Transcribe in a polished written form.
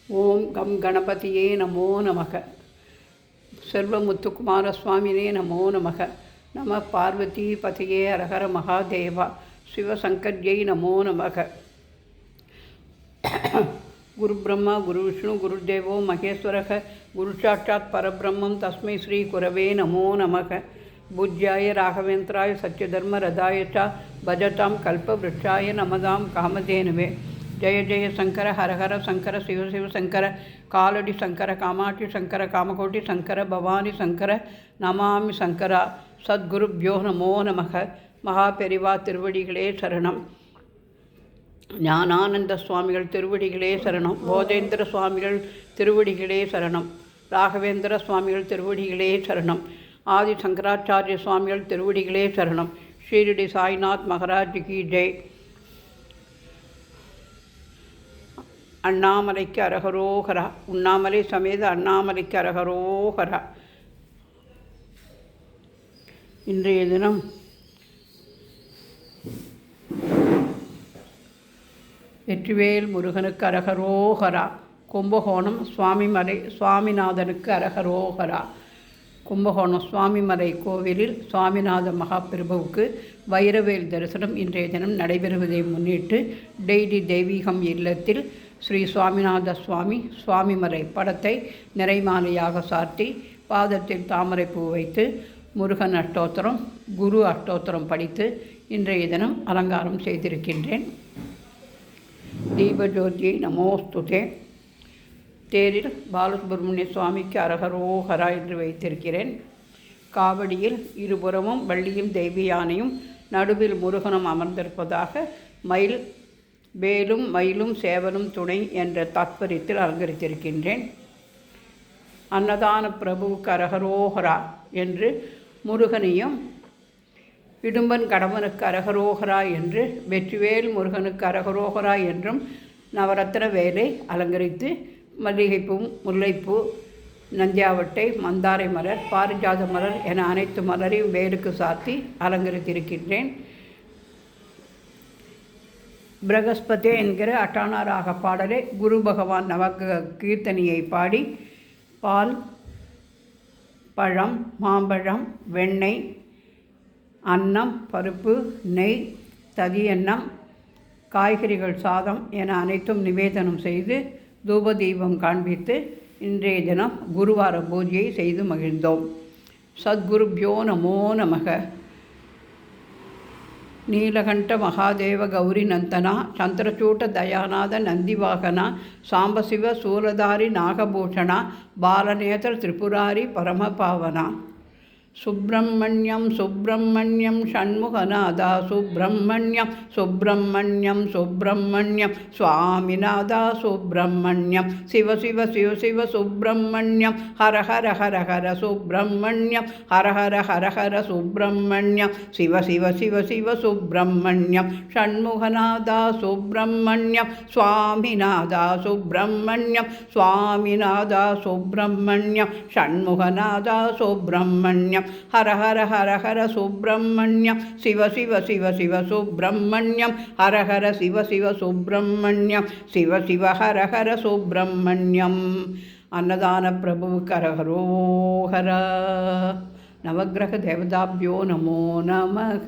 ஓம் come கணபதியே நமோ நமக. செல்வமுத்துக்குமார சுவாமினே நமோ நமக. நம பார்வதி பதியே அரஹர மகாதேவா. சிவசங்கர்யை நமோ நமக. குரு பிரம்மா குரு விஷ்ணு குரு தேவோ மகேஸ்வரக குரு சாட்சாத் பரபிரம்மம் தஸ்மை ஸ்ரீ குரவே நமோ நமக. பூஜ்யாய ராகவேந்திராய சத்யதர்ம ரதாய ச பஜதாம் கல்பவ்ருட்சாய நமதாம் காமதேனுவே. ஜெய ஜெய சங்கர ஹரஹர சங்கர சிவ சிவ சங்கர காலடி சங்கர காமாட்சி சங்கர காமகோட்டி சங்கர பவானி சங்கர நமாமி சங்கரா. சத்குருப்யோ நமோ நமக. மகா பெரிவா திருவடிகளே சரணம். ஞானானந்த சுவாமிகள் திருவடிகளே சரணம். போதேந்திர சுவாமிகள் திருவடிகளே சரணம். ராகவேந்திர சுவாமிகள் திருவடிகளே சரணம். ஆதி சங்கராச்சாரிய சுவாமிகள் திருவடிகளே சரணம். ஷீரடி சாய்நாத் மகாராஜ் கி ஜெய். அண்ணாமலைக்கு அரகரோகரா. உண்ணாமலை சமேத அண்ணாமலைக்கு அரகரோகரா. இன்றைய தினம் வெற்றிவேல் முருகனுக்கு அரகரோகரா. கும்பகோணம் சுவாமிமலை சுவாமிநாதனுக்கு அரகரோகரா. கும்பகோணம் சுவாமிமலை கோவிலில் சுவாமிநாத மகாபிரபுவுக்கு வைரவேல் தரிசனம் இன்றைய தினம் நடைபெறுவதை முன்னிட்டு டெய்லி தெய்வீகம் இல்லத்தில் ஸ்ரீ சுவாமிநாத சுவாமி சுவாமிமலை படத்தை நிறைமாலையாக சார்த்தி பாதத்தில் தாமரைப்பூ வைத்து முருகன் அஷ்டோத்திரம் குரு அஷ்டோத்திரம் படித்து இன்றைய தினம் அலங்காரம் செய்திருக்கின்றேன். தீபஜோதியை நமோஸ்துதே. தேரில் பாலசுப்ரமணிய சுவாமிக்கு அரகரோகரா என்று வைத்திருக்கிறேன். காவடியில் இருபுறமும் வள்ளியும் தெய்வ யானையும் நடுவில் முருகனும் அமர்ந்திருப்பதாக மயில் வேலும் மயிலும் சேவலும் துணை என்ற தாத்பரியத்தில் அலங்கரித்திருக்கின்றேன். அன்னதான பிரபுவுக்கு அரகரோகரா என்று முருகனையும் இடும்பன் கடம்பனுக்கு அரகரோகரா என்று வெற்றிவேல் முருகனுக்கு அரகரோகரா என்றும் நவரத்ன வேலை அலங்கரித்து மல்லிகைப்பூ முல்லைப்பூ நந்தியாவட்டை மந்தாரை மலர் பாரிஜாத மலர் என அனைத்து மலரையும் வேலுக்கு சாத்தி அலங்கரித்திருக்கின்றேன். பிரகஸ்பதே என்கிற அட்டானாராக பாடலை குரு பகவான் கீர்த்தனியை பாடி பால் பழம் மாம்பழம் வெண்ணெய் அன்னம் பருப்பு நெய் ததியன்னம் காய்கறிகள் சாதம் என அனைத்தும் நிவேதனம் செய்து தூபதீபம் காண்பித்து இன்றைய தினம் குருவார பூஜையை செய்து மகிழ்ந்தோம். சத்குருப்யோ நமோ நமக. நீலகண்ட மகாதேவ கௌரி நந்தனா சந்திரசூட்ட தயாநாத நந்திவாகனா சாம்பசிவ சூலதாரி நாகபூஷணா பாலநேத்திர திரிபுராரி பரமபாவனா. சுப்பிரமணியம் சுப்பிரமணியம் ஷண்முகநாதா சுப்பிரமணியம் சுப்பிரமணியம் சுப்பிரமணியம் சுவாமிநாதா சுப்பிரமணியம் சிவ சிவ சிவ சிவ சுப்பிரமணியம் ஹர ஹர ஹர ஹர சுப்பிரமணியம் ஹர ஹர ஹர ஹர சுப்பிரமணியம் சிவ சிவ சிவ சிவ சுப்பிரமணியம் ஷண்முகநாதா சுப்பிரமணியம் சுவாமிநாதா சுப்பிரமணியம் சுவாமிநாதா சுப்பிரமணியம் ஷண்முகநாதா சுப்பிரமணியம் ஹர ஹர ஹர ஹர சுப்பிரமணியம் சிவ சிவ சிவ சிவ சுப்பிரமணியம் ஹர ஹர சிவ சிவ சுப்பிரமணியம் சிவ சிவ ஹர ஹர சுப்பிரமணியம். அன்னதான பிரபுவுக்கு அரகரோகரா. நவக்கிரக தேவதாபியோ நமோ நமக.